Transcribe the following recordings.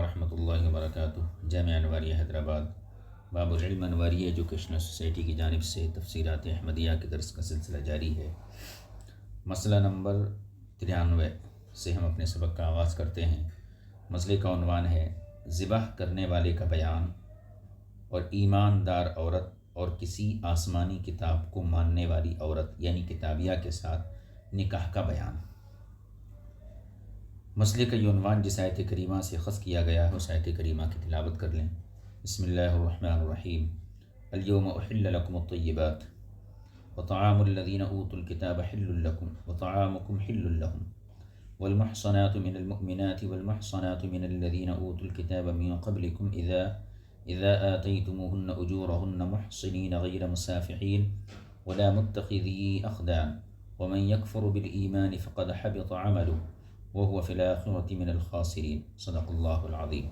ورحمۃ اللہ وبرکاتہ۔ جامعہ انواریہ حیدرآباد باب العلم انواریہ ایجوکیشنل سوسائٹی کی جانب سے تفسیرات احمدیہ کے درس کا سلسلہ جاری ہے۔ مسئلہ نمبر 93 سے ہم اپنے سبق کا آغاز کرتے ہیں۔ مسئلے کا عنوان ہے ذبح کرنے والے کا بیان اور ایماندار عورت اور کسی آسمانی کتاب کو ماننے والی عورت یعنی کتابیہ کے ساتھ نکاح کا بیان۔ مسئلے کا یہ عنوان جس آیت کریمہ سے اخذ کیا گیا ہے اس آیت کریمہ کی تلاوت کر لیں۔ بسم اللہ الرحمن الرحیم۔ الیوم احل لکم الطیبات وطعام الذین اوتوا الکتاب حل لکم وطعامکم حل لهم والمحصنات من المؤمنات والمحصنات من الذین اوتوا الکتاب من قبلکم اذا آتیتموهن اجورهن محصنین غیر مسافحین ولا متخذی اخدان ومن یکفر بالایمان فقد حبط عمله وهو فی الآخرة من الخاسرین۔ صدق اللہ العظیم۔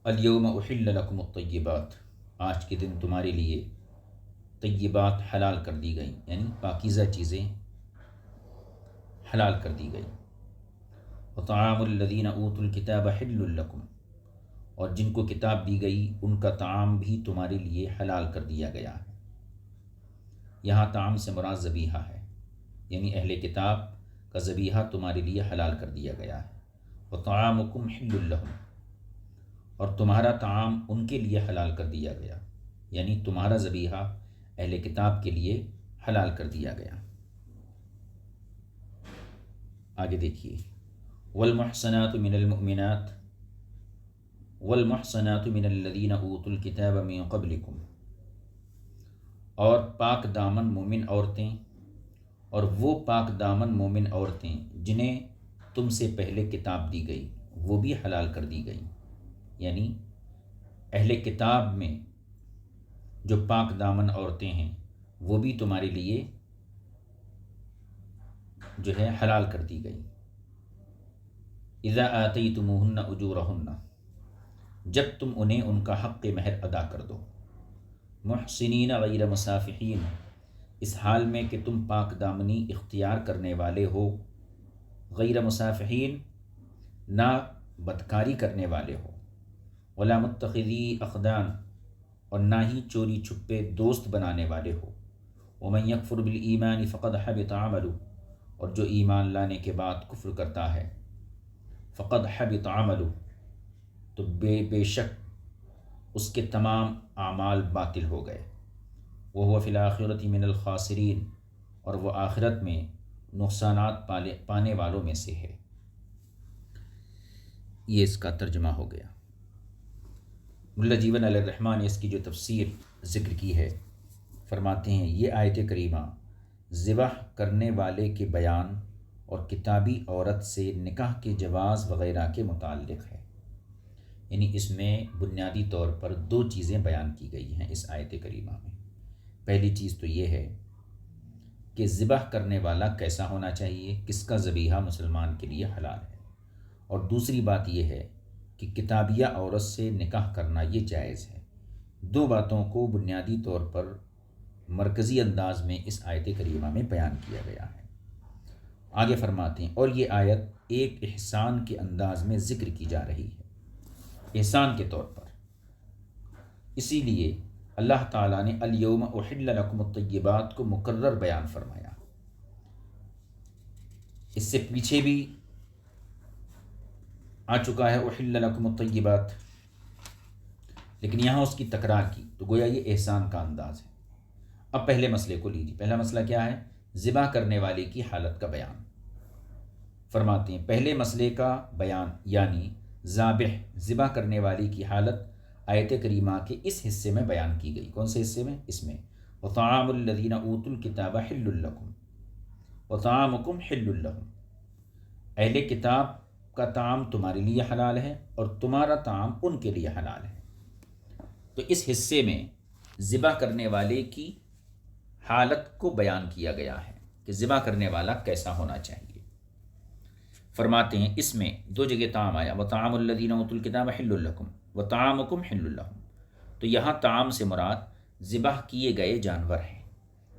الیوم احل لکم الطیبات، آج کے دن تمہارے لیے طیبات حلال کر دی گئیں، یعنی پاکیزہ چیزیں حلال کر دی گئیں۔ وطعام الذین اوتوا الکتاب حل لکم، اور جن کو کتاب دی گئی ان کا طعام بھی تمہارے لیے حلال کر دیا گیا ہے۔ یہاں طعام سے مراد ذبیحہ ہے، یعنی اہل کتاب کا ذبیحہ تمہارے لیے حلال کر دیا گیا ہے۔ وطعامکم حل لهم، اور تمہارا طعام ان کے لیے حلال کر دیا گیا، یعنی تمہارا ذبیحہ اہل کتاب کے لیے حلال کر دیا گیا۔ آگے دیکھیے، والمحصنات من المؤمنات والمحصنات من الذین اوتوا الکتاب من قبلکم، اور پاک دامن مومن عورتیں اور وہ پاک دامن مومن عورتیں جنہیں تم سے پہلے کتاب دی گئی وہ بھی حلال کر دی گئی، یعنی اہل کتاب میں جو پاک دامن عورتیں ہیں وہ بھی تمہارے لیے جو ہے حلال کر دی گئی۔ اذا آتیتموہن اجورہن، جب تم انہیں ان کا حق مہر ادا کر دو۔ محسنین غیر مسافحین، اس حال میں کہ تم پاک دامنی اختیار کرنے والے ہو، غیر مسافحین، نہ بدکاری کرنے والے ہو، ولا متخذی اخدان، اور نہ ہی چوری چھپے دوست بنانے والے ہو۔ ومن یکفر بالایمان فقد حبط عملہ، اور جو ایمان لانے کے بعد کفر کرتا ہے، فقد حبط عملہ، تو بے شک اس کے تمام اعمال باطل ہو گئے۔ وہو فی الآخرۃ من الخاسرین، اور وہ آخرت میں نقصانات پانے والوں میں سے ہے۔ یہ اس کا ترجمہ ہو گیا۔ ملا جیون علیہ الرحمٰن نے اس کی جو تفسیر ذکر کی ہے، فرماتے ہیں یہ آیت کریمہ ذبح کرنے والے کے بیان اور کتابی عورت سے نکاح کے جواز وغیرہ کے متعلق ہے، یعنی اس میں بنیادی طور پر دو چیزیں بیان کی گئی ہیں اس آیت کریمہ میں۔ پہلی چیز تو یہ ہے کہ ذبح کرنے والا کیسا ہونا چاہیے، کس کا ذبیحہ مسلمان کے لیے حلال ہے، اور دوسری بات یہ ہے کہ کتابیہ عورت سے نکاح کرنا یہ جائز ہے۔ دو باتوں کو بنیادی طور پر مرکزی انداز میں اس آیت کریمہ میں بیان کیا گیا ہے۔ آگے فرماتے ہیں، اور یہ آیت ایک احسان کے انداز میں ذکر کی جا رہی ہے، احسان کے طور پر، اسی لیے اللہ تعالیٰ نے الیوم احل لکم الطیبات کو مکرر بیان فرمایا۔ اس سے پیچھے بھی آ چکا ہے احل لکم الطیبات، لیکن یہاں اس کی تکرار کی، تو گویا یہ احسان کا انداز ہے۔ اب پہلے مسئلے کو لیجیے۔ پہلا مسئلہ کیا ہے؟ ذبح کرنے والے کی حالت کا بیان۔ فرماتے ہیں پہلے مسئلے کا بیان، یعنی ذبح کرنے والی کی حالت آیت کریمہ کے اس حصے میں بیان کی گئی۔ کون سے حصے میں؟ اس میں وطعام الذین اوتوا الکتاب حل لکم وطعامکم حل لهم، اہل کتاب کا طعام تمہارے لیے حلال ہے اور تمہارا طعام ان کے لیے حلال ہے۔ تو اس حصے میں ذبح کرنے والے کی حالت کو بیان کیا گیا ہے کہ ذبح کرنے والا کیسا ہونا چاہیے۔ فرماتے ہیں اس میں دو جگہ طعام آیا، وطعام الذین اوتوا الکتاب حل لکم وطعامکم حل لهم، تو یہاں طعام سے مراد ذبح کیے گئے جانور ہیں،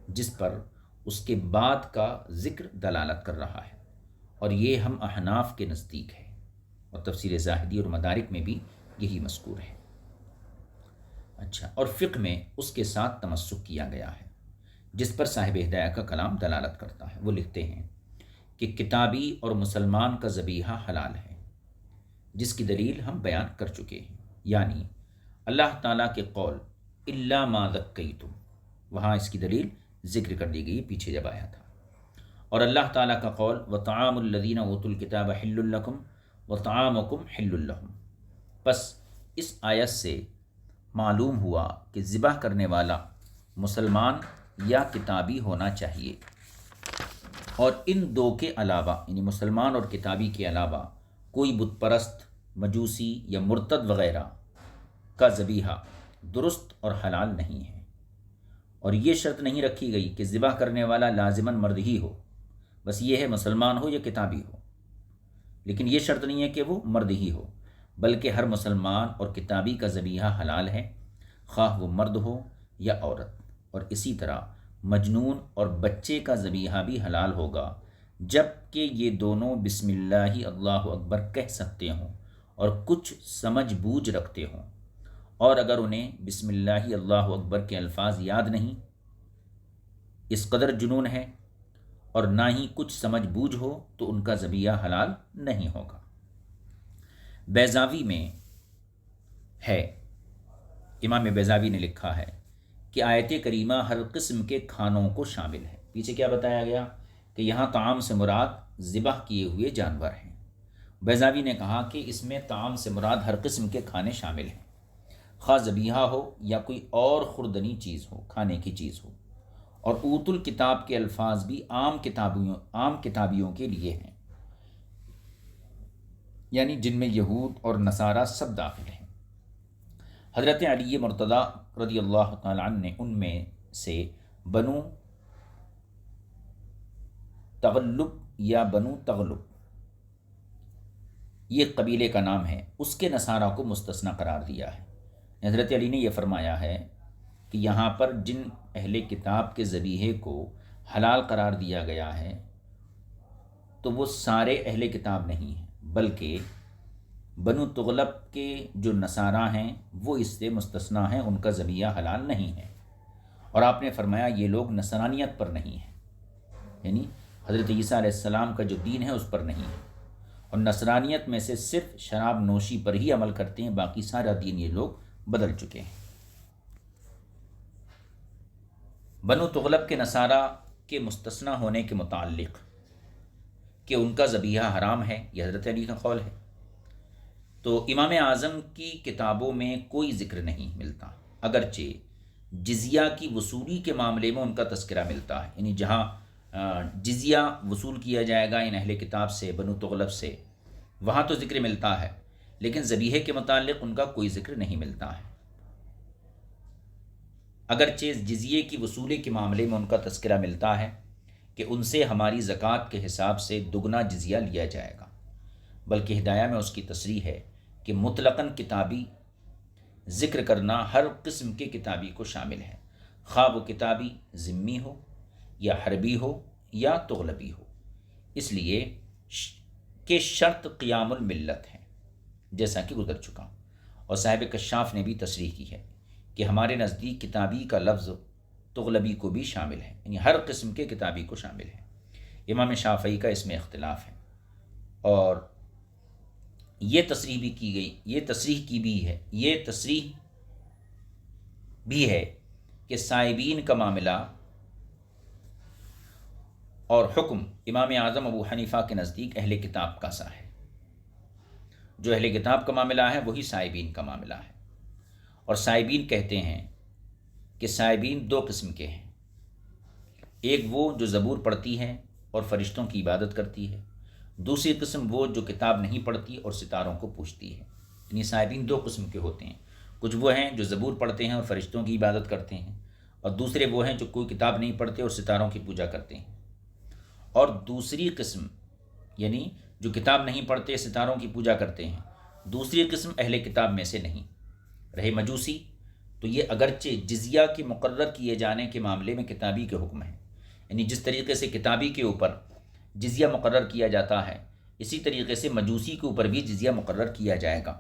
جس پر اس کے بعد کا ذکر دلالت کر رہا ہے، اور یہ ہم احناف کے نزدیک ہے۔ اور تفسیر زاہدی اور مدارک میں بھی یہی مذکور ہے۔ اچھا، اور فقہ میں اس کے ساتھ تمسک کیا گیا ہے جس پر صاحب ہدایہ کا کلام دلالت کرتا ہے۔ وہ لکھتے ہیں کہ کتابی اور مسلمان کا ذبیحہ حلال ہے، جس کی دلیل ہم بیان کر چکے ہیں، یعنی اللہ تعالیٰ کے قول الا ما ذکیتم، وہاں اس کی دلیل ذکر کر دی گئی پیچھے جب آیا تھا، اور اللہ تعالیٰ کا قول وطعام الذین اوتوا الکتاب حل لکم وطعامکم حل لہم۔ پس اس آیت سے معلوم ہوا کہ ذبح کرنے والا مسلمان یا کتابی ہونا چاہیے، اور ان دو کے علاوہ یعنی مسلمان اور کتابی کے علاوہ کوئی بت پرست، مجوسی یا مرتد وغیرہ کا ذبیحہ درست اور حلال نہیں ہے۔ اور یہ شرط نہیں رکھی گئی کہ ذبح کرنے والا لازماً مرد ہی ہو، بس یہ ہے مسلمان ہو یا کتابی ہو، لیکن یہ شرط نہیں ہے کہ وہ مرد ہی ہو، بلکہ ہر مسلمان اور کتابی کا ذبیحہ حلال ہے، خواہ وہ مرد ہو یا عورت۔ اور اسی طرح مجنون اور بچے کا ذبیحہ بھی حلال ہوگا جب کہ یہ دونوں بسم اللہ اللہ اکبر کہہ سکتے ہوں اور کچھ سمجھ بوجھ رکھتے ہوں، اور اگر انہیں بسم اللہ اللہ اکبر کے الفاظ یاد نہیں، اس قدر جنون ہے اور نہ ہی کچھ سمجھ بوجھ ہو، تو ان کا ذبیحہ حلال نہیں ہوگا۔ بیضاوی میں ہے، امام بیضاوی نے لکھا ہے کہ آیت کریمہ ہر قسم کے کھانوں کو شامل ہے۔ پیچھے کیا بتایا گیا کہ یہاں طعام سے مراد ذبح کیے ہوئے جانور ہیں۔ بیضاوی نے کہا کہ اس میں طعام سے مراد ہر قسم کے کھانے شامل ہیں، خواہ ذبیحہ ہو یا کوئی اور خوردنی چیز ہو، کھانے کی چیز ہو۔ اور اوت الکتاب کے الفاظ بھی عام کتابیوں کے لیے ہیں، یعنی جن میں یہود اور نصارہ سب داخل ہیں۔ حضرت علی مرتضیٰ رضی اللہ تعالیٰ عنہ نے ان میں سے بنو تغلب یا بنو تغلب، یہ قبیلے کا نام ہے، اس کے نصارہ کو مستثنی قرار دیا ہے۔ حضرت علی نے یہ فرمایا ہے کہ یہاں پر جن اہل کتاب کے ذبیحے کو حلال قرار دیا گیا ہے تو وہ سارے اہل کتاب نہیں ہیں، بلکہ بنو تغلب کے جو نصارہ ہیں وہ اس سے مستثنی ہیں، ان کا ذبیحہ حلال نہیں ہے۔ اور آپ نے فرمایا یہ لوگ نصرانیت پر نہیں ہیں، یعنی حضرت عیسیٰ علیہ السلام کا جو دین ہے اس پر نہیں ہے، اور نصرانیت میں سے صرف شراب نوشی پر ہی عمل کرتے ہیں، باقی سارا دین یہ لوگ بدل چکے ہیں۔ بنو تغلب کے نصارہ کے مستثنی ہونے کے متعلق کہ ان کا ذبیحہ حرام ہے، یہ حضرت علی کا قول ہے، تو امام اعظم کی کتابوں میں کوئی ذکر نہیں ملتا، اگرچہ جزیہ کی وصولی کے معاملے میں ان کا تذکرہ ملتا ہے، یعنی جہاں جزیہ وصول کیا جائے گا ان اہل کتاب سے، بنو تغلب سے، وہاں تو ذکر ملتا ہے، لیکن ذبیحے کے متعلق ان کا کوئی ذکر نہیں ملتا ہے۔ اگرچہ جزیے کی وصولی کے معاملے میں ان کا تذکرہ ملتا ہے کہ ان سے ہماری زکوٰۃ کے حساب سے دگنا جزیہ لیا جائے گا، بلکہ ہدایہ میں اس کی تصریح ہے کہ مطلقاً کتابی ذکر کرنا ہر قسم کے کتابی کو شامل ہے، خواہ وہ کتابی ذمی ہو یا حربی ہو یا تغلبی ہو، اس لیے کہ شرط قیام الملت ہے، جیسا کہ گزر چکا، اور صاحب کشاف نے بھی تصریح کی ہے کہ ہمارے نزدیک کتابی کا لفظ تغلبی کو بھی شامل ہے، یعنی ہر قسم کے کتابی کو شامل ہے۔ امام شافعی کا اس میں اختلاف ہے، اور یہ تصریح بھی کی گئی، یہ تصریح بھی ہے کہ صائبین کا معاملہ اور حکم امام اعظم ابو حنیفہ کے نزدیک اہل کتاب کا سا ہے، جو اہل کتاب کا معاملہ ہے وہی صائبین کا معاملہ ہے۔ اور صائبین کہتے ہیں کہ صائبین دو قسم کے ہیں، ایک وہ جو زبور پڑھتی ہے اور فرشتوں کی عبادت کرتی ہے، دوسری قسم وہ جو کتاب نہیں پڑھتی اور ستاروں کو پوجتی ہے۔ یعنی صائبین دو قسم کے ہوتے ہیں، کچھ وہ ہیں جو زبور پڑھتے ہیں اور فرشتوں کی عبادت کرتے ہیں، اور دوسرے وہ ہیں جو کوئی کتاب نہیں پڑھتے اور ستاروں کی پوجا کرتے ہیں۔ اور دوسری قسم یعنی جو کتاب نہیں پڑھتے ستاروں کی پوجا کرتے ہیں، دوسری قسم اہل کتاب میں سے نہیں رہے مجوسی، تو یہ اگرچہ جزیہ کے مقرر کیے جانے کے معاملے میں کتابی کے حکم ہیں، یعنی جس طریقے سے کتابی کے اوپر جزیہ مقرر کیا جاتا ہے، اسی طریقے سے مجوسی کے اوپر بھی جزیہ مقرر کیا جائے گا۔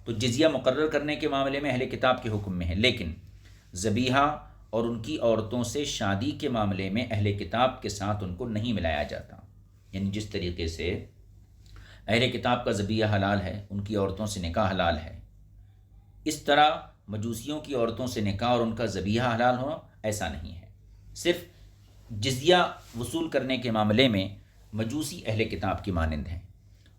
تو جزیہ مقرر کرنے کے معاملے میں اہل کتاب کے حکم میں ہے، لیکن ذبیحہ اور ان کی عورتوں سے شادی کے معاملے میں اہل کتاب کے ساتھ ان کو نہیں ملایا جاتا۔ یعنی جس طریقے سے اہل کتاب کا ذبیحہ حلال ہے، ان کی عورتوں سے نکاح حلال ہے، اس طرح مجوسیوں کی عورتوں سے نکاح اور ان کا ذبیحہ حلال ہونا ایسا نہیں ہے۔ صرف جزیہ وصول کرنے کے معاملے میں مجوسی اہل کتاب کی مانند ہیں،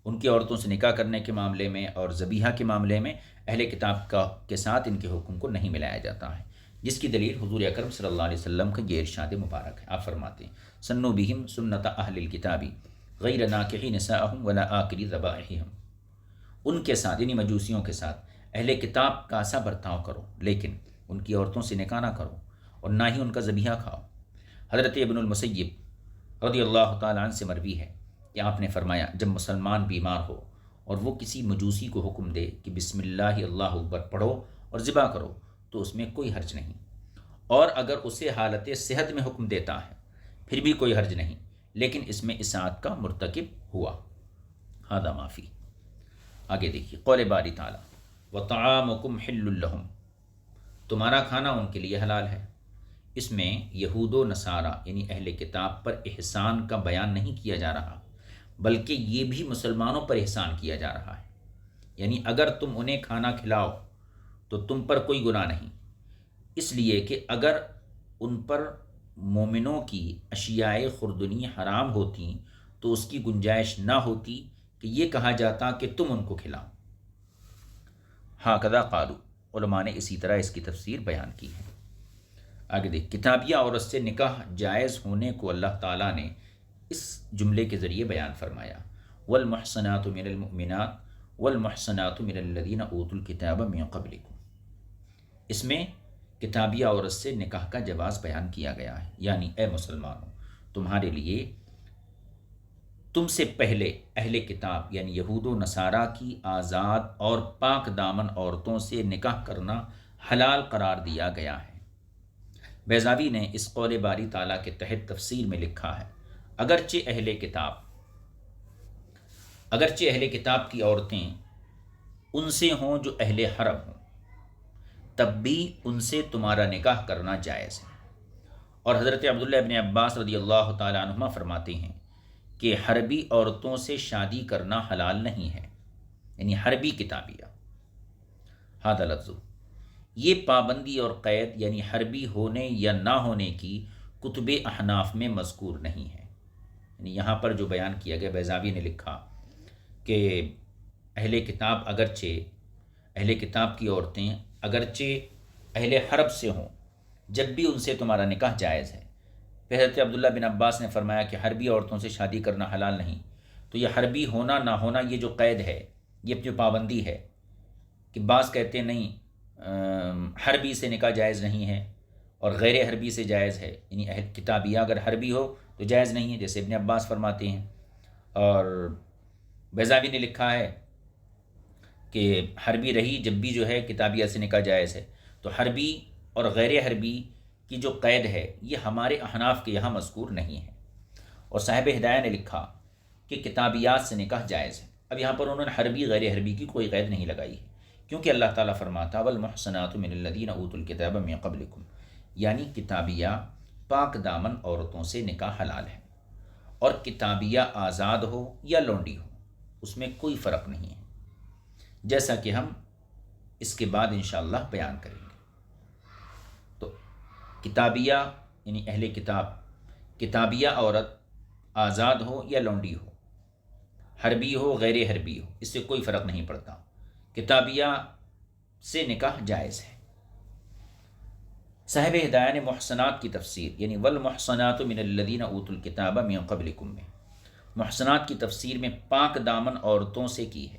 ان کی عورتوں سے نکاح کرنے کے معاملے میں اور ذبیحہ کے معاملے میں اہل کتاب کے ساتھ ان کے حکم کو نہیں ملایا جاتا ہے، جس کی دلیل حضور اکرم صلی اللہ علیہ وسلم کا یہ ارشاد مبارک ہے۔ آپ فرماتے ہیں سنو بہم سنت اہل الکتاب غیر ناکحی نساءہم ولا آکلی ذبائحہم، ان کے ساتھ یعنی مجوسیوں کے ساتھ اہل کتاب کا ایسا برتاؤ کرو، لیکن ان کی عورتوں سے نکاح نہ کرو اور نہ ہی ان کا ذبیحہ کھاؤ۔ حضرت ابن المسیب رضی اللہ تعالیٰ عنہ سے مروی ہے کہ آپ نے فرمایا جب مسلمان بیمار ہو اور وہ کسی مجوسی کو حکم دے کہ بسم اللہ اللہ اکبر پڑھو اور ذبح کرو تو اس میں کوئی حرج نہیں، اور اگر اسے حالت صحت میں حکم دیتا ہے پھر بھی کوئی حرج نہیں، لیکن اس میں اصاعت کا مرتکب ہوا۔ ھذا معافی۔ آگے دیکھیے قول باری تعالیٰ وطعامکم حل لہم، تمہارا کھانا ان کے لیے حلال ہے۔ اس میں یہود و نصارہ یعنی اہل کتاب پر احسان کا بیان نہیں کیا جا رہا، بلکہ یہ بھی مسلمانوں پر احسان کیا جا رہا ہے۔ یعنی اگر تم انہیں کھانا کھلاؤ تو تم پر کوئی گناہ نہیں، اس لیے کہ اگر ان پر مومنوں کی اشیاء خوردنی حرام ہوتی تو اس کی گنجائش نہ ہوتی کہ یہ کہا جاتا کہ تم ان کو کھلاؤ۔ ہاکذا قالو، علماء نے اسی طرح اس کی تفسیر بیان کی ہے۔ آگے دیکھ کتابیہ عورت سے نکاح جائز ہونے کو اللہ تعالیٰ نے اس جملے کے ذریعے بیان فرمایا والمحصنات من المؤمنات والمحصنات من الذین اوتوا الکتاب من قبلکم، اس میں کتابیہ عورت سے نکاح کا جواز بیان کیا گیا ہے، یعنی اے مسلمانوں تمہارے لیے تم سے پہلے اہل کتاب یعنی یہود و نصارہ کی آزاد اور پاک دامن عورتوں سے نکاح کرنا حلال قرار دیا گیا ہے۔ بیضاوی نے اس قول باری تعالیٰ کے تحت تفسیر میں لکھا ہے اگرچہ اہل کتاب کی عورتیں ان سے ہوں جو اہل حرم ہوں، تب بھی ان سے تمہارا نکاح کرنا جائز ہے۔ اور حضرت عبداللہ ابن عباس رضی اللہ تعالیٰ عنہما فرماتے ہیں کہ حربی عورتوں سے شادی کرنا حلال نہیں ہے، یعنی حربی کتابیہ۔ ھذا لفظ، یہ پابندی اور قید یعنی حربی ہونے یا نہ ہونے کی کتب احناف میں مذکور نہیں ہے۔ یعنی یہاں پر جو بیان کیا گیا، بیضاوی نے لکھا کہ اہل کتاب کی عورتیں اگرچہ اہل حرب سے ہوں جب بھی ان سے تمہارا نکاح جائز ہے۔ پھر حضرت عبداللہ بن عباس نے فرمایا کہ حربی عورتوں سے شادی کرنا حلال نہیں، تو یہ حربی ہونا نہ ہونا یہ جو قید ہے، یہ جو پابندی ہے کہ بعض کہتے ہیں نہیں حربی سے نکاح جائز نہیں ہے اور غیر حربی سے جائز ہے، یعنی اہل کتابیہ اگر حربی ہو تو جائز نہیں ہے، جیسے ابن عباس فرماتے ہیں۔ اور بیضاوی نے لکھا ہے کہ حربی رہی جب بھی جو ہے کتابیہ سے نکاح جائز ہے، تو حربی اور غیر حربی کی جو قید ہے یہ ہمارے احناف کے یہاں مذکور نہیں ہے۔ اور صاحب ہدایہ نے لکھا کہ کتابیات سے نکاح جائز ہے۔ اب یہاں پر انہوں نے حربی غیر حربی کی کوئی قید نہیں لگائی ہے، کیونکہ اللہ تعالیٰ فرماتا والمحصنات من الذین اوتوا الکتاب من قبلکم، یعنی کتابیہ پاک دامن عورتوں سے نکاح حلال ہے، اور کتابیہ آزاد ہو یا لونڈی ہو اس میں کوئی فرق نہیں ہے، جیسا کہ ہم اس کے بعد انشاءاللہ بیان کریں گے۔ تو کتابیہ یعنی اہل کتاب، کتابیہ عورت آزاد ہو یا لونڈی ہو، حربی ہو غیر حربی ہو، اس سے کوئی فرق نہیں پڑتا، کتابیہ سے نکاح جائز ہے۔ صاحب ہدایہ نے محسنات کی تفسیر یعنی والمحصنات من الذین اوتوا الکتاب من قبلکم میں محسنات کی تفسیر میں پاک دامن عورتوں سے کی ہے۔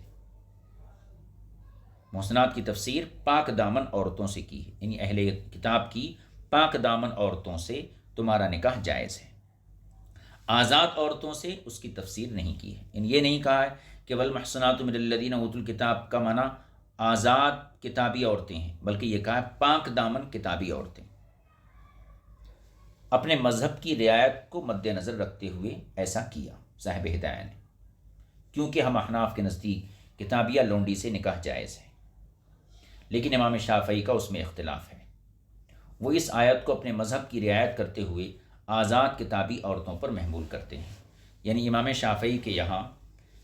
محسنات کی تفسیر پاک دامن عورتوں سے کی ہے، یعنی اہل کتاب کی پاک دامن عورتوں سے تمہارا نکاح جائز ہے۔ آزاد عورتوں سے اس کی تفسیر نہیں کی ہے، یعنی یہ نہیں کہا ہے کہ والمحصنات من الذین اوتوا الکتاب کا معنی آزاد کتابی عورتیں ہیں، بلکہ یہ کہا ہے پاک دامن کتابی عورتیں۔ اپنے مذہب کی رعایت کو مد نظر رکھتے ہوئے ایسا کیا صاحب ہدایہ نے۔ کیونکہ ہم احناف کے نزدیک کتابیہ لونڈی سے نکاح جائز ہے، لیکن امام شافعی کا اس میں اختلاف ہے۔ وہ اس آیت کو اپنے مذہب کی رعایت کرتے ہوئے آزاد کتابی عورتوں پر محمول کرتے ہیں، یعنی امام شافعی کے یہاں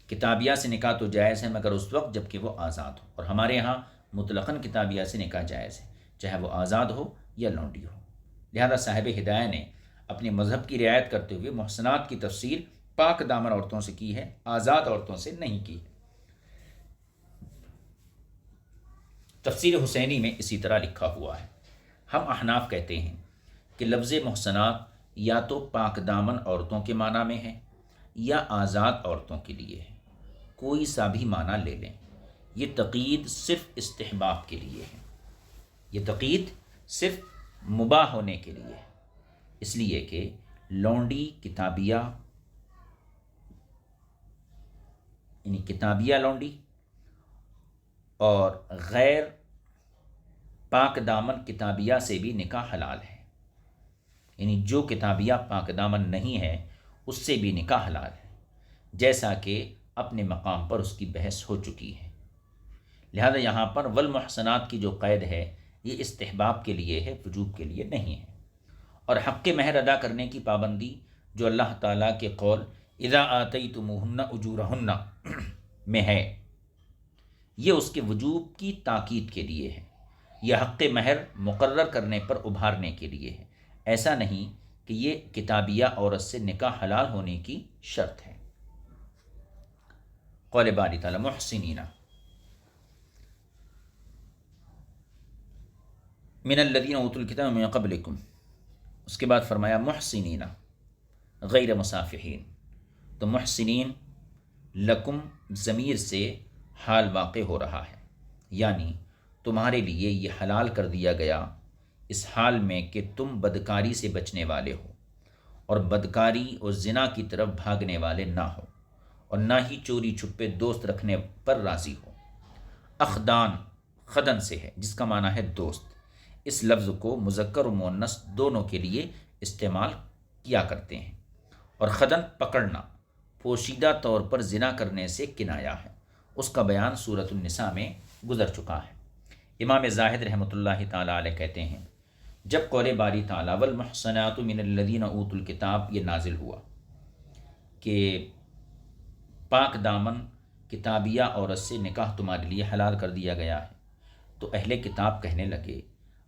کتابیہ سے نکاح تو جائز ہے مگر اس وقت جب کہ وہ آزاد ہو، اور ہمارے یہاں مطلقاً کتابیہ سے نکاح جائز ہے، چاہے وہ آزاد ہو یا لونڈی ہو۔ لہذا صاحب ہدایہ نے اپنے مذہب کی رعایت کرتے ہوئے محسنات کی تفسیر پاک دامن عورتوں سے کی ہے، آزاد عورتوں سے نہیں کی ہے۔ تفسیر حسینی میں اسی طرح لکھا ہوا ہے۔ ہم احناف کہتے ہیں کہ لفظ محسنات یا تو پاک دامن عورتوں کے معنی میں ہے یا آزاد عورتوں کے لیے ہے، کوئی سا بھی معنی لے لیں۔ یہ تقید صرف استحباب کے لیے ہے، یہ تقید صرف مباح ہونے کے لیے ہے، اس لیے کہ لونڈی کتابیہ یعنی کتابیہ لونڈی اور غیر پاک دامن کتابیہ سے بھی نکاح حلال ہے، یعنی جو کتابیہ پاک دامن نہیں ہے اس سے بھی نکاح حلال ہے، جیسا کہ اپنے مقام پر اس کی بحث ہو چکی ہے۔ لہذا یہاں پر والمحسنات کی جو قید ہے یہ استحباب کے لیے ہے، وجوب کے لیے نہیں ہے۔ اور حق مہر ادا کرنے کی پابندی جو اللہ تعالیٰ کے قول اذا آتیتموہن اجورہن میں ہے، یہ اس کے وجوب کی تاکید کے لیے ہے، یہ حق مہر مقرر کرنے پر ابھارنے کے لیے ہے، ایسا نہیں کہ یہ کتابیہ عورت سے نکاح حلال ہونے کی شرط ہے۔ قول باری تعالیٰ محسنین من الذین اوتوا الکتاب من قبلکم، اس کے بعد فرمایا محسنین غیر مصافحین، تو محسنین لکم ضمیر سے حال واقع ہو رہا ہے، یعنی تمہارے لیے یہ حلال کر دیا گیا اس حال میں کہ تم بدکاری سے بچنے والے ہو اور بدکاری اور زنا کی طرف بھاگنے والے نہ ہو، اور نہ ہی چوری چھپے دوست رکھنے پر راضی ہو۔ اخدان خدن سے ہے جس کا معنی ہے دوست، اس لفظ کو مذکر و مؤنث دونوں کے لیے استعمال کیا کرتے ہیں، اور خدن پکڑنا پوشیدہ طور پر زنا کرنے سے کنایا ہے، اس کا بیان سورۃ النساء میں گزر چکا ہے۔ امام زاہد رحمۃ اللہ تعالیٰ علیہ کہتے ہیں جب قول باری تعالیٰ والمحصنات من الذین اوتوا الکتاب یہ نازل ہوا کہ پاک دامن کتابیہ عورت سے نکاح تمہارے لیے حلال کر دیا گیا ہے، تو اہل کتاب کہنے لگے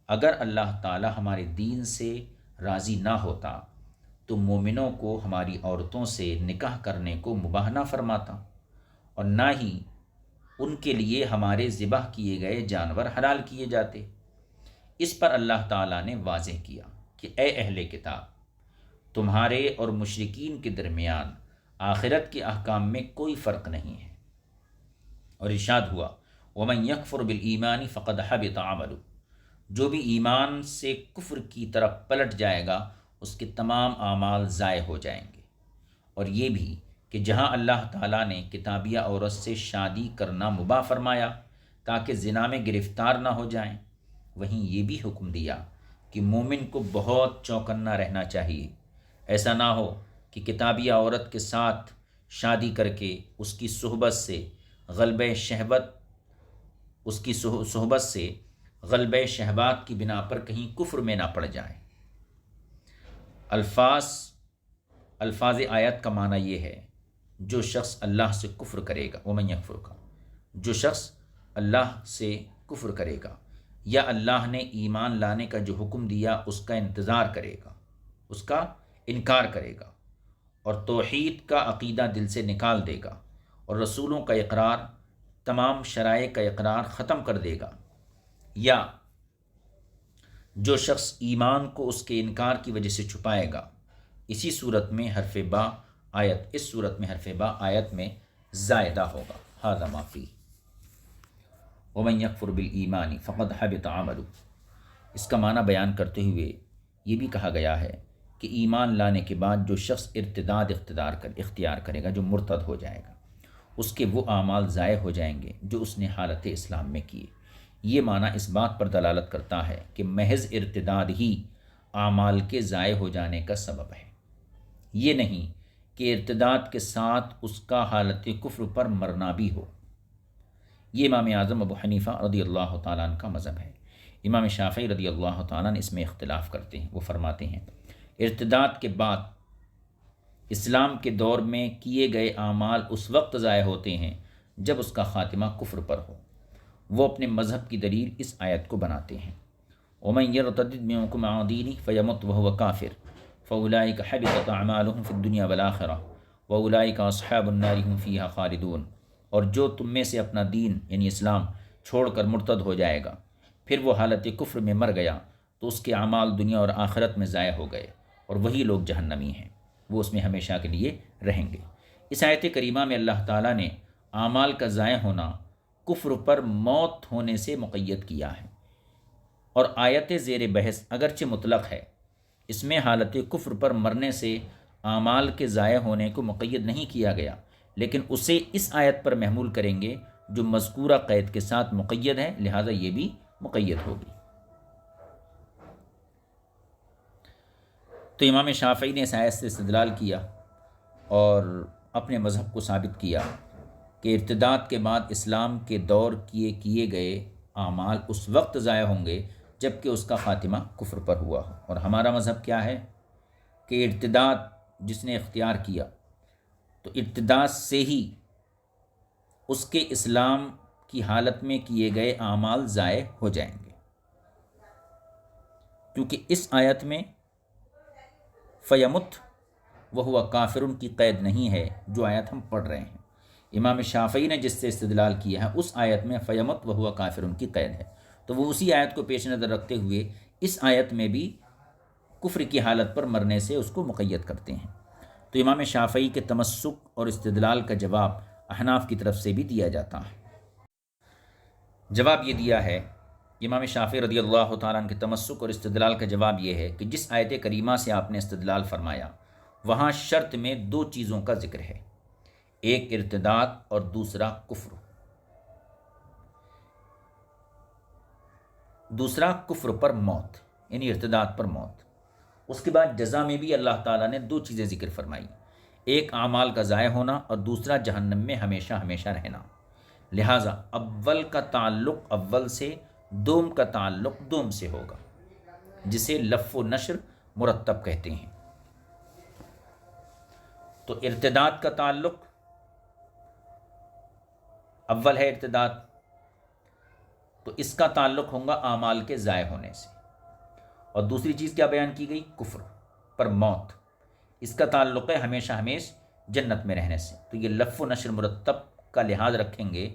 اگر اللہ تعالیٰ ہمارے دین سے راضی نہ ہوتا تو مومنوں کو ہماری عورتوں سے نکاح کرنے کو مباح نہ فرماتا، اور نہ ہی ان کے لیے ہمارے ذبح کیے گئے جانور حلال کیے جاتے۔ اس پر اللہ تعالیٰ نے واضح کیا کہ اے اہل کتاب، تمہارے اور مشرکین کے درمیان آخرت کے احکام میں کوئی فرق نہیں ہے، اور ارشاد ہوا وَمَنْ يَكْفُرْ بِالْإِيمَانِ فَقَدْ حَبِطَ عَمَلُهُ، جو بھی ایمان سے کفر کی طرف پلٹ جائے گا اس کے تمام اعمال ضائع ہو جائیں گے۔ اور یہ بھی کہ جہاں اللہ تعالیٰ نے کتابیہ عورت سے شادی کرنا مباح فرمایا تاکہ زنا میں گرفتار نہ ہو جائیں، وہیں یہ بھی حکم دیا کہ مومن کو بہت چوکنا رہنا چاہیے، ایسا نہ ہو کہ کتابیہ عورت کے ساتھ شادی کر کے اس کی صحبت سے غلبہ شہوت اس کی صحبت سے غلبہ شہوات کی بنا پر کہیں کفر میں نہ پڑ جائیں۔ الفاظ آیت کا معنی یہ ہے جو شخص اللہ سے کفر کرے گا، ومن یکفر کا، جو شخص اللہ سے کفر کرے گا یا اللہ نے ایمان لانے کا جو حکم دیا اس کا انتظار کرے گا، اس کا انکار کرے گا، اور توحید کا عقیدہ دل سے نکال دے گا اور رسولوں کا اقرار، تمام شرائع کا اقرار ختم کر دے گا، یا جو شخص ایمان کو اس کے انکار کی وجہ سے چھپائے گا، اسی صورت میں حرف با آیت اس صورت میں حرف با آیت میں زائدہ ہوگا۔ ھذا ما فی ومن یکفر بالایمان فقد حبط عملہ، اس کا معنی بیان کرتے ہوئے یہ بھی کہا گیا ہے کہ ایمان لانے کے بعد جو شخص ارتداد اختیار کرے گا، جو مرتد ہو جائے گا، اس کے وہ اعمال ضائع ہو جائیں گے جو اس نے حالت اسلام میں کیے۔ یہ معنی اس بات پر دلالت کرتا ہے کہ محض ارتداد ہی اعمال کے ضائع ہو جانے کا سبب ہے، یہ نہیں کہ ارتداد کے ساتھ اس کا حالت کفر پر مرنا بھی ہو۔ یہ امام اعظم ابو حنیفہ رضی اللہ تعالیٰ عنہ کا مذہب ہے۔ امام شافعی رضی اللہ تعالیٰ عنہ اس میں اختلاف کرتے ہیں۔ وہ فرماتے ہیں ارتداد کے بعد اسلام کے دور میں کیے گئے اعمال اس وقت ضائع ہوتے ہیں جب اس کا خاتمہ کفر پر ہو۔ وہ اپنے مذہب کی دلیل اس آیت کو بناتے ہیں وَمَن يَرْتَدِدْ مِنْكُمْ عَنْ دِينِهِ فَيَمُتْ وَهُوَ كَافِرٌ فَأُولَٰئِكَ حَبِطَتْ أَعْمَالُهُمْ فِي الدُّنْيَا وَالْآخِرَةِ وَأُولَٰئِكَ أَصْحَابُ النَّارِ هُمْ فِيهَا خَالِدُونَ۔ اور جو تم میں سے اپنا دین یعنی اسلام چھوڑ کر مرتد ہو جائے گا پھر وہ حالت کفر میں مر گیا تو اس کے اعمال دنیا اور آخرت میں ضائع ہو گئے اور وہی لوگ جہنمی ہیں، وہ اس میں ہمیشہ کے لیے رہیں گے۔ اس آیت کریمہ میں اللہ تعالیٰ نے اعمال کا ضائع ہونا کفر پر موت ہونے سے مقید کیا ہے، اور آیت زیر بحث اگرچہ مطلق ہے، اس میں حالت کفر پر مرنے سے اعمال کے ضائع ہونے کو مقید نہیں کیا گیا، لیکن اسے اس آیت پر محمول کریں گے جو مذکورہ قید کے ساتھ مقید ہے، لہذا یہ بھی مقید ہوگی۔ تو امام شافعی نے اس آیت سے استدلال کیا اور اپنے مذہب کو ثابت کیا کہ ارتداد کے بعد اسلام کے دور کیے گئے اعمال اس وقت ضائع ہوں گے جب کہ اس کا خاتمہ کفر پر ہوا ہو۔ اور ہمارا مذہب کیا ہے کہ ارتداد جس نے اختیار کیا تو ارتداد سے ہی اس کے اسلام کی حالت میں کیے گئے اعمال ضائع ہو جائیں گے، کیونکہ اس آیت میں فیمت وہو کافرن کی قید نہیں ہے جو آیت ہم پڑھ رہے ہیں۔ امام شافعی نے جس سے استدلال کیا ہے اس آیت میں فیمت وہو کافرن کی قید ہے، تو وہ اسی آیت کو پیش نظر رکھتے ہوئے اس آیت میں بھی کفر کی حالت پر مرنے سے اس کو مقید کرتے ہیں۔ تو امام شافعی کے تمسک اور استدلال کا جواب احناف کی طرف سے بھی دیا جاتا ہے۔ جواب یہ دیا ہے، امام شافعی رضی اللہ تعالیٰ عنہ کے تمسک اور استدلال کا جواب یہ ہے کہ جس آیت کریمہ سے آپ نے استدلال فرمایا وہاں شرط میں دو چیزوں کا ذکر ہے، ایک ارتداد اور دوسرا کفر۔ دوسرا کفر پر موت یعنی ارتداد پر موت۔ اس کے بعد جزا میں بھی اللہ تعالیٰ نے دو چیزیں ذکر فرمائی، ایک اعمال کا ضائع ہونا اور دوسرا جہنم میں ہمیشہ ہمیشہ رہنا۔ لہٰذا اول کا تعلق اول سے، دوم کا تعلق دوم سے ہوگا، جسے لف و نشر مرتب کہتے ہیں۔ تو ارتداد کا تعلق اول ہے ارتداد، تو اس کا تعلق ہوگا اعمال کے ضائع ہونے سے، اور دوسری چیز کیا بیان کی گئی؟ کفر پر موت، اس کا تعلق ہے ہمیشہ ہمیش جنت میں رہنے سے۔ تو یہ لف و نشر مرتب کا لحاظ رکھیں گے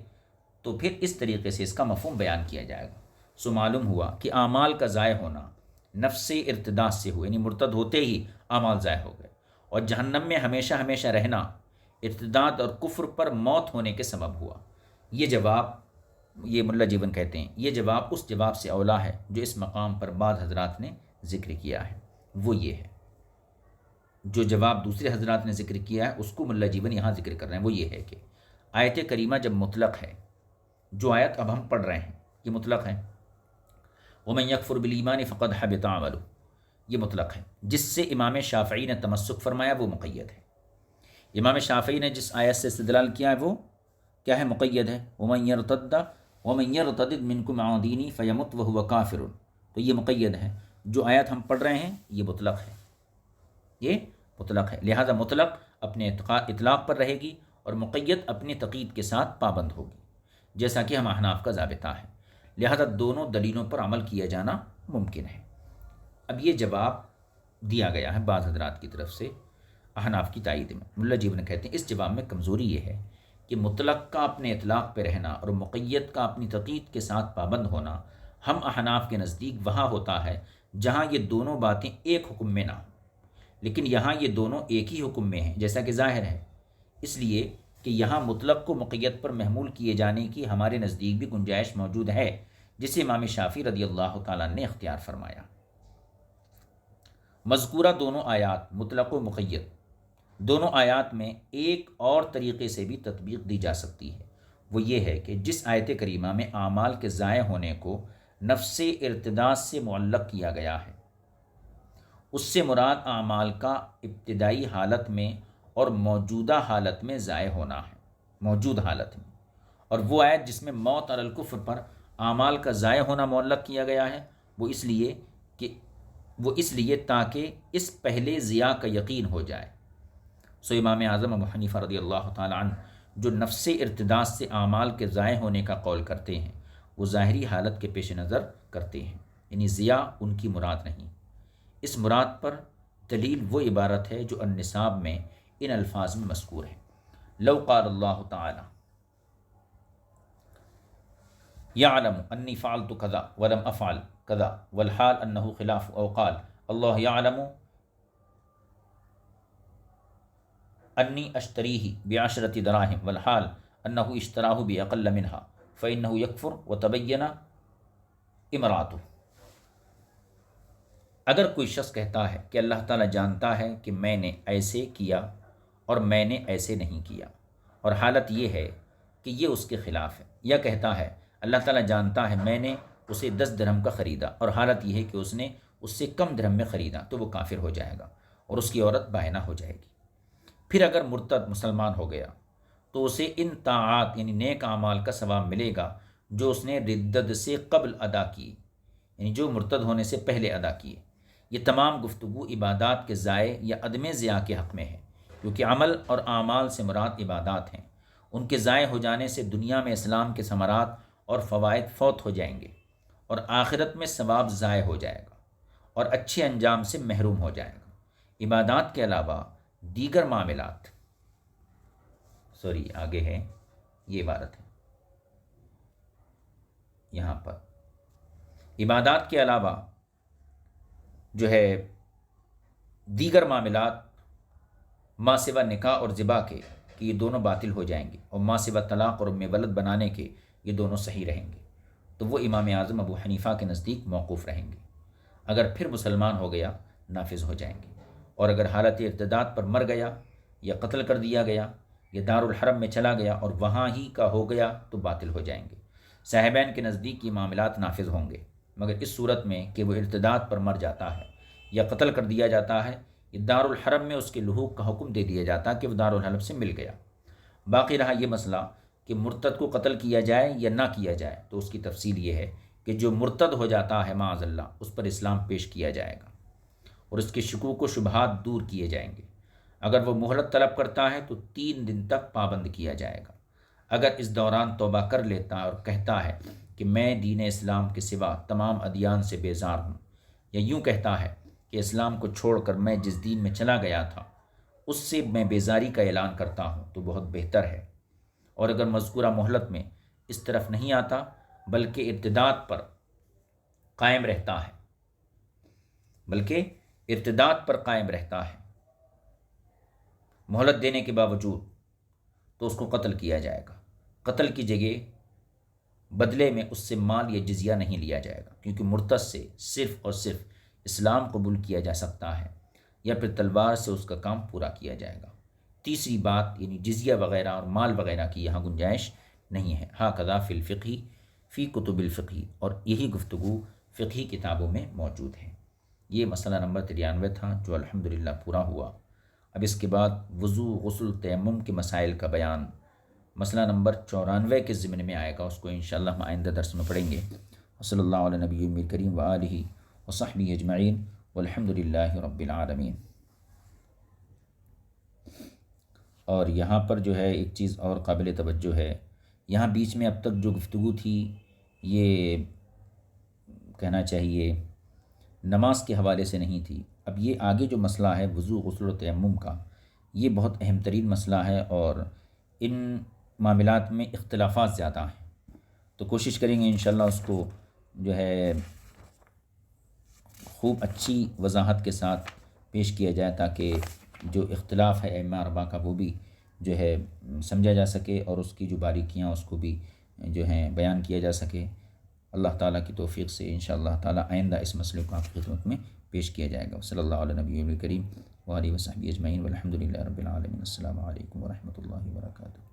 تو پھر اس طریقے سے اس کا مفہوم بیان کیا جائے گا۔ سو معلوم ہوا کہ اعمال کا ضائع ہونا نفس ارتداد سے ہوا، یعنی مرتد ہوتے ہی اعمال ضائع ہو گئے، اور جہنم میں ہمیشہ ہمیشہ رہنا ارتداد اور کفر پر موت ہونے کے سبب ہوا۔ یہ جواب، یہ ملا جیون کہتے ہیں، یہ جواب اس جواب سے اولا ہے جو اس مقام پر بعض حضرات نے ذکر کیا ہے، وہ یہ ہے جو جواب دوسرے حضرات نے ذکر کیا ہے اس کو ملا جیون یہاں ذکر کر رہے ہیں، وہ یہ ہے کہ آیت کریمہ جب مطلق ہے، جو آیت اب ہم پڑھ رہے ہیں یہ مطلق ہے، وَمَن يَكْفُرْ بِالْإِيمَانِ فَقَدْ حَبِطَ عَمَلُهُ، یہ مطلق ہے، جس سے امام شافعی نے تمسک فرمایا وہ مقید ہے۔ امام شافعی نے جس آیت سے استدلال کیا ہے وہ کیا ہے؟ مقید ہے۔ وَمَن يَرْتَدِدْ مِنْكُمْ عَنْ دِينِهِ فَيَمُتْ وَهُوَ كَافِرٌ، تو یہ مقید ہے۔ جو آیت ہم پڑھ رہے ہیں یہ مطلق ہے، یہ مطلق ہے، لہذا مطلق اپنے اطلاق پر رہے گی اور مقید اپنے تقید کے ساتھ پابند ہوگی، جیسا کہ ہم احناف کا ضابطہ ہے، لہذا دونوں دلیلوں پر عمل کیا جانا ممکن ہے۔ اب یہ جواب دیا گیا ہے بعض حضرات کی طرف سے احناف کی تائید میں۔ ملا جیون کہتے ہیں اس جواب میں کمزوری یہ ہے کہ مطلق کا اپنے اطلاق پہ رہنا اور مقید کا اپنی تقید کے ساتھ پابند ہونا ہم احناف کے نزدیک وہاں ہوتا ہے جہاں یہ دونوں باتیں ایک حکم میں نہ ہوں، لیکن یہاں یہ دونوں ایک ہی حکم میں ہیں جیسا کہ ظاہر ہے، اس لیے کہ یہاں مطلق کو مقید پر محمول کیے جانے کی ہمارے نزدیک بھی گنجائش موجود ہے، جسے امام شافعی رضی اللہ تعالیٰ نے اختیار فرمایا۔ مذکورہ دونوں آیات مطلق و مقید دونوں آیات میں ایک اور طریقے سے بھی تطبیق دی جا سکتی ہے، وہ یہ ہے کہ جس آیت کریمہ میں اعمال کے ضائع ہونے کو نفس ارتداد سے معلق کیا گیا ہے، اس سے مراد اعمال کا ابتدائی حالت میں اور موجودہ حالت میں ضائع ہونا ہے، موجود حالت میں۔ اور وہ آیت جس میں موت علی الکفر پر اعمال کا ضائع ہونا معلق کیا گیا ہے، وہ اس لیے تاکہ اس پہلے ضیاء کا یقین ہو جائے۔ سو امام اعظم ابو حنیفہ رضی اللہ تعالی عنہ جو نفس ارتداد سے اعمال کے ضائع ہونے کا قول کرتے ہیں، وہ ظاہری حالت کے پیش نظر کرتے ہیں، یعنی ضیاء ان کی مراد نہیں۔ اس مراد پر دلیل وہ عبارت ہے جو النصاب میں ان الفاظ میں مذکور ہے: لو قال اللہ تعالی یعلم انی فعلت کذا ولم افعل کذا والحال انہ خلاف، او قال اللہ یعلم انی اشتریہ بعشرۃ دراہم والحال انہ اشتراہ باقل منہا فانہ یکفر وتبین امراۃہ۔ اگر کوئی شخص کہتا ہے کہ اللہ تعالیٰ جانتا ہے کہ میں نے ایسے کیا اور میں نے ایسے نہیں کیا، اور حالت یہ ہے کہ یہ اس کے خلاف ہے، یا کہتا ہے اللہ تعالیٰ جانتا ہے میں نے اسے 10 درہم کا خریدا اور حالت یہ ہے کہ اس نے اس سے کم درہم میں خریدا، تو وہ کافر ہو جائے گا اور اس کی عورت بائنہ ہو جائے گی۔ پھر اگر مرتد مسلمان ہو گیا تو اسے ان طاعات یعنی نیک اعمال کا ثواب ملے گا جو اس نے ردت سے قبل ادا کیے، یعنی جو مرتد ہونے سے پہلے ادا کیے۔ یہ تمام گفتگو عبادات کے ضائع یا عدم ضیاء کے حق میں ہے، کیونکہ عمل اور اعمال سے مراد عبادات ہیں۔ ان کے ضائع ہو جانے سے دنیا میں اسلام کے ثمرات اور فوائد فوت ہو جائیں گے، اور آخرت میں ثواب ضائع ہو جائے گا اور اچھے انجام سے محروم ہو جائے گا۔ عبادات کے علاوہ دیگر معاملات آگے ہے، یہ عبارت ہے یہاں پر، عبادات کے علاوہ جو ہے دیگر معاملات ما سوا نکاح اور ذبح کے کہ یہ دونوں باطل ہو جائیں گے، اور ما سوا طلاق اور ام ولد بنانے کے یہ دونوں صحیح رہیں گے، تو وہ امام اعظم ابو حنیفہ کے نزدیک موقوف رہیں گے۔ اگر پھر مسلمان ہو گیا نافذ ہو جائیں گے، اور اگر حالت ارتداد پر مر گیا یا قتل کر دیا گیا یا دارالحرم میں چلا گیا اور وہاں ہی کا ہو گیا تو باطل ہو جائیں گے۔ صاحبین کے نزدیک یہ معاملات نافذ ہوں گے، مگر اس صورت میں کہ وہ ارتداد پر مر جاتا ہے یا قتل کر دیا جاتا ہے، یہ دارالحرم میں اس کے لحوق کا حکم دے دیا جاتا کہ وہ دارالحرم سے مل گیا۔ باقی رہا یہ مسئلہ کہ مرتد کو قتل کیا جائے یا نہ کیا جائے، تو اس کی تفصیل یہ ہے کہ جو مرتد ہو جاتا ہے معاذ اللہ، اس پر اسلام پیش کیا جائے گا اور اس کے شکوک و شبہات دور کیے جائیں گے۔ اگر وہ مہلت طلب کرتا ہے تو 3 دن تک پابند کیا جائے گا۔ اگر اس دوران توبہ کر لیتا ہے اور کہتا ہے کہ میں دین اسلام کے سوا تمام ادیان سے بیزار ہوں، یا یوں کہتا ہے کہ اسلام کو چھوڑ کر میں جس دین میں چلا گیا تھا اس سے میں بیزاری کا اعلان کرتا ہوں، تو بہت بہتر ہے۔ اور اگر مذکورہ مہلت میں اس طرف نہیں آتا بلکہ ارتداد پر قائم رہتا ہے مہلت دینے کے باوجود، تو اس کو قتل کیا جائے گا۔ قتل کی جگہ بدلے میں اس سے مال یا جزیہ نہیں لیا جائے گا، کیونکہ مرتد سے صرف اور صرف اسلام قبول کیا جا سکتا ہے، یا پھر تلوار سے اس کا کام پورا کیا جائے گا۔ تیسری بات یعنی جزیہ وغیرہ اور مال وغیرہ کی یہاں گنجائش نہیں ہے۔ ہاکذا فی الفقہ فی کتب الفقہ، اور یہی گفتگو فقہی کتابوں میں موجود ہے۔ یہ مسئلہ نمبر 93 تھا جو الحمدللہ پورا ہوا۔ اب اس کے بعد وضو، غسل، تیمم کے مسائل کا بیان مسئلہ نمبر 94 کے ضمن میں آئے گا، اس کو انشاءاللہ ہم آئندہ درس میں پڑھیں گے۔ صلی اللہ علیہ نبی کریم وآلہ وصحبہ اجمعین والحمدللہ رب العالمین۔ اور یہاں پر جو ہے ایک چیز اور قابل توجہ ہے، یہاں بیچ میں اب تک جو گفتگو تھی یہ کہنا چاہیے نماز کے حوالے سے نہیں تھی۔ اب یہ آگے جو مسئلہ ہے وضو، غسل و تیمم کا، یہ بہت اہم ترین مسئلہ ہے، اور ان معاملات میں اختلافات زیادہ ہیں، تو کوشش کریں گے انشاءاللہ اس کو جو ہے خوب اچھی وضاحت کے ساتھ پیش کیا جائے، تاکہ جو اختلاف ہے ائمہ اربعہ کا وہ بھی جو ہے سمجھا جا سکے، اور اس کی جو باریکیاں اس کو بھی جو ہیں بیان کیا جا سکے۔ اللہ تعالیٰ کی توفیق سے انشاءاللہ تعالیٰ آئندہ اس مسئلے کو آپ کی خدمت میں پیش کیا جائے گا۔ صلی اللہ علیہ نبی کریم وآلہ وصحبہ اجمعین والحمدللہ رب العالمین۔ السلام علیکم ورحمۃ اللہ وبرکاتہ۔